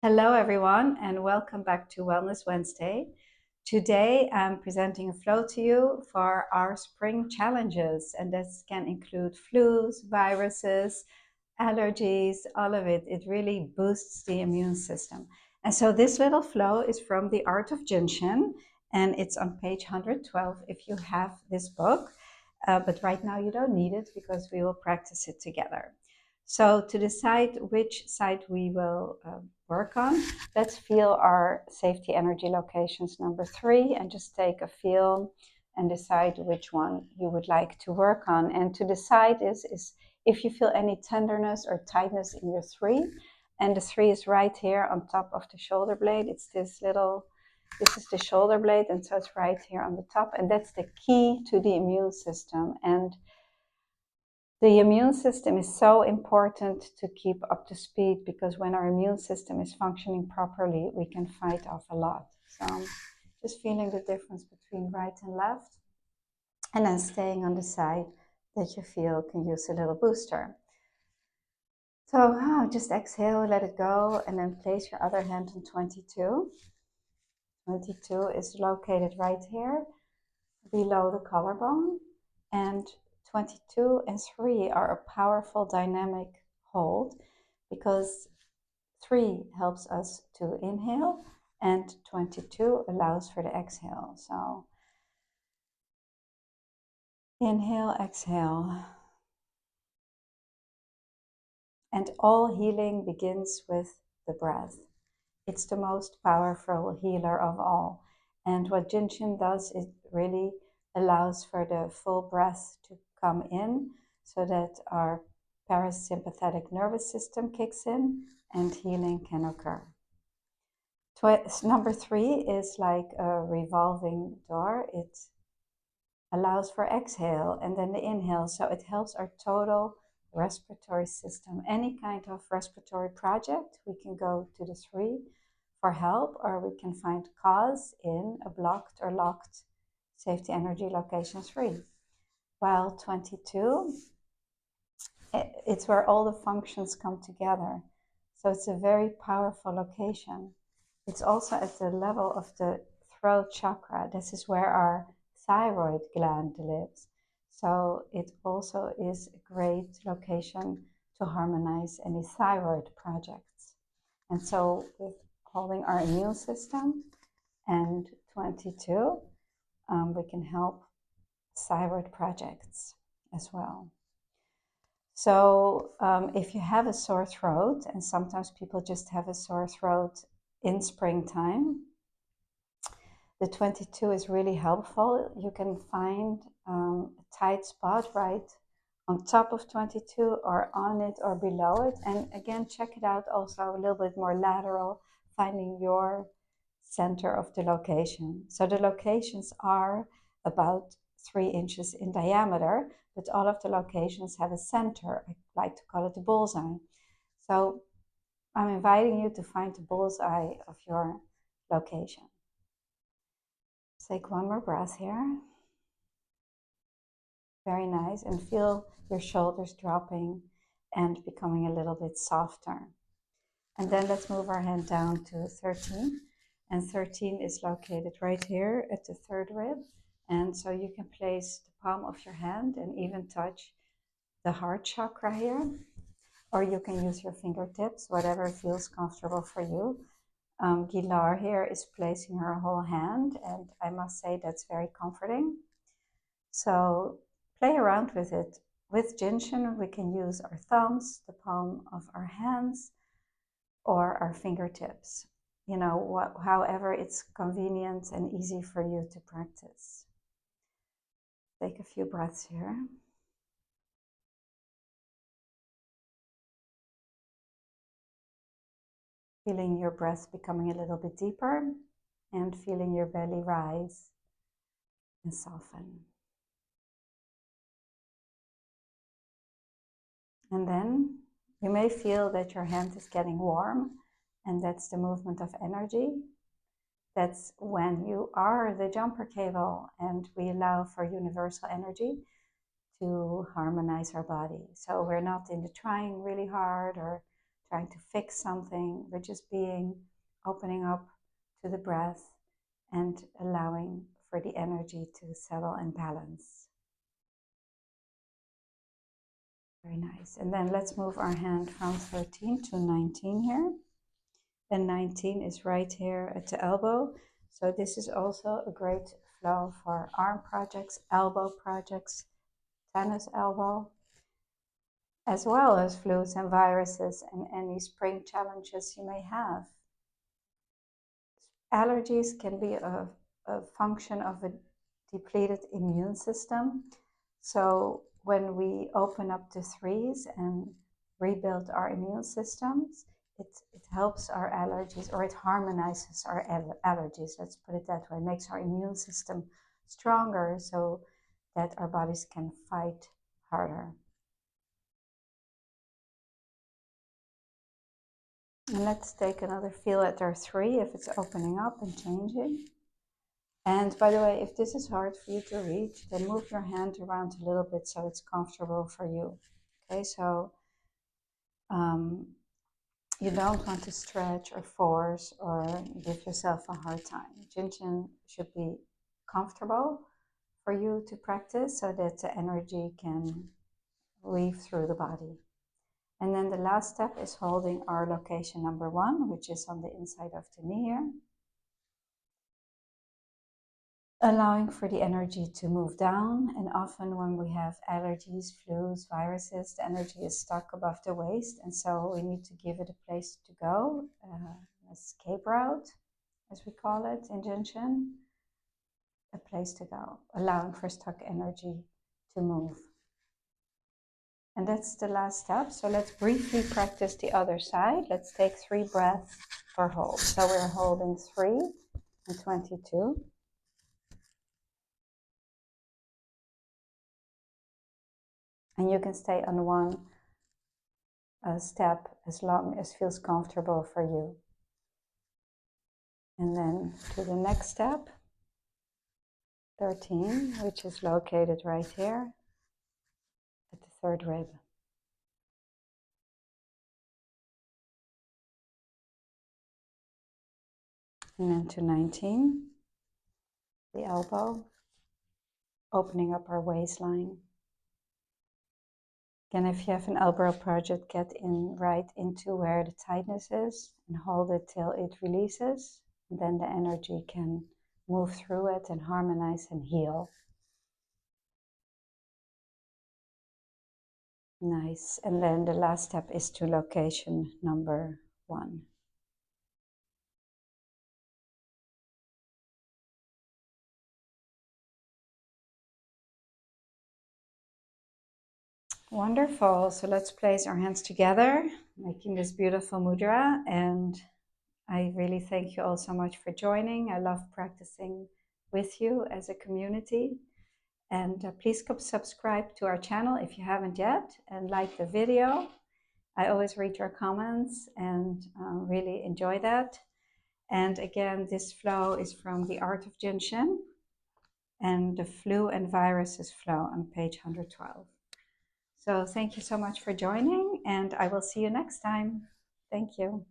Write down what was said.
Hello, everyone, and welcome back to Wellness Wednesday. Today, I'm presenting a flow to you for our spring challenges, and this can include flus, viruses, allergies, all of it. It really boosts the immune system. And so, this little flow is from The Art of Jin Shin, and it's on page 112 if you have this book. But right now, you don't need it because we will practice it together. So, to decide which side we will work on, let's feel our safety energy locations number 3 and just take a feel and decide which one you would like to work on. And to decide is if you feel any tenderness or tightness in your 3, and the 3 is right here on top of the shoulder blade. It's this is the shoulder blade, and so it's right here on the top, and that's the key to the immune system. And the immune system is so important to keep up to speed, because when our immune system is functioning properly, we can fight off a lot. So just feeling the difference between right and left, and then staying on the side that you feel can use a little booster. So just exhale, let it go, and then place your other hand on 22. 22 is located right here below the collarbone, and 22 and 3 are a powerful dynamic hold, because 3 helps us to inhale and 22 allows for the exhale. So inhale, exhale. And all healing begins with the breath. It's the most powerful healer of all. And what Jin Shin does, it really allows for the full breath to come in so that our parasympathetic nervous system kicks in and healing can occur. Number 3 is like a revolving door. It allows for exhale and then the inhale. So it helps our total respiratory system. Any kind of respiratory project, we can go to the 3 for help, or we can find cause in a blocked or locked safety energy location 3. While 22, it's where all the functions come together. So it's a very powerful location. It's also at the level of the throat chakra. This is where our thyroid gland lives. So it also is a great location to harmonize any thyroid projects. And so with holding our immune system and 22, we can help thyroid projects as well. So if you have a sore throat, and sometimes people just have a sore throat in springtime, the 22 is really helpful. You can find a tight spot right on top of 22 or on it or below it. And again, check it out also a little bit more lateral, finding your center of the location. So the locations are about 3 inches in diameter, but all of the locations have a center. I like to call it the bullseye. So I'm inviting you to find the bullseye of your location. Take one more breath here. Very nice. And feel your shoulders dropping and becoming a little bit softer. And then let's move our hand down to 13. And 13 is located right here at the 3rd rib. And so you can place the palm of your hand and even touch the heart chakra here. Or you can use your fingertips, whatever feels comfortable for you. Gilar here is placing her whole hand, and I must say that's very comforting. So play around with it. With Jin Shin, we can use our thumbs, the palm of our hands, or our fingertips. However it's convenient and easy for you to practice. Take a few breaths here. Feeling your breath becoming a little bit deeper and feeling your belly rise and soften. And then you may feel that your hand is getting warm, and that's the movement of energy. That's when you are the jumper cable, and we allow for universal energy to harmonize our body. So we're not in the trying really hard or trying to fix something. We're just being, opening up to the breath and allowing for the energy to settle and balance. Very nice. And then let's move our hand from 13 to 19 here. And 19 is right here at the elbow. So this is also a great flow for arm projects, elbow projects, tennis elbow, as well as flus and viruses and any spring challenges you may have. Allergies can be a function of a depleted immune system. So when we open up the threes and rebuild our immune systems, it helps our allergies, or it harmonizes our allergies, let's put it that way, makes our immune system stronger so that our bodies can fight harder. And let's take another feel at our three, if it's opening up and changing. And by the way, if this is hard for you to reach, then move your hand around a little bit so it's comfortable for you. Okay, so you don't want to stretch or force or give yourself a hard time. Jin Shin should be comfortable for you to practice so that the energy can weave through the body. And then the last step is holding our location number 1, which is on the inside of the knee here. Allowing for the energy to move down. And often when we have allergies, flus, viruses, the energy is stuck above the waist, and so we need to give it a place to go, escape route, as we call it in Jin Shin, a place to go, allowing for stuck energy to move. And that's the last step. So let's briefly practice the other side. Let's take 3 breaths for hold. So we're holding 3 and 22. And you can stay on one step as long as feels comfortable for you. And then to the next step, 13, which is located right here at the 3rd rib. And then to 19, the elbow, opening up our waistline. Again, if you have an elbow project, get in right into where the tightness is and hold it till it releases. And then the energy can move through it and harmonize and heal. Nice. And then the last step is to location number 1. Wonderful. So let's place our hands together, making this beautiful mudra. And I really thank you all so much for joining. I love practicing with you as a community. And please subscribe to our channel if you haven't yet, and like the video. I always read your comments and really enjoy that. And again, this flow is from The Art of Jin Shin and the Flu and Viruses flow on page 112. So thank you so much for joining, and I will see you next time. Thank you.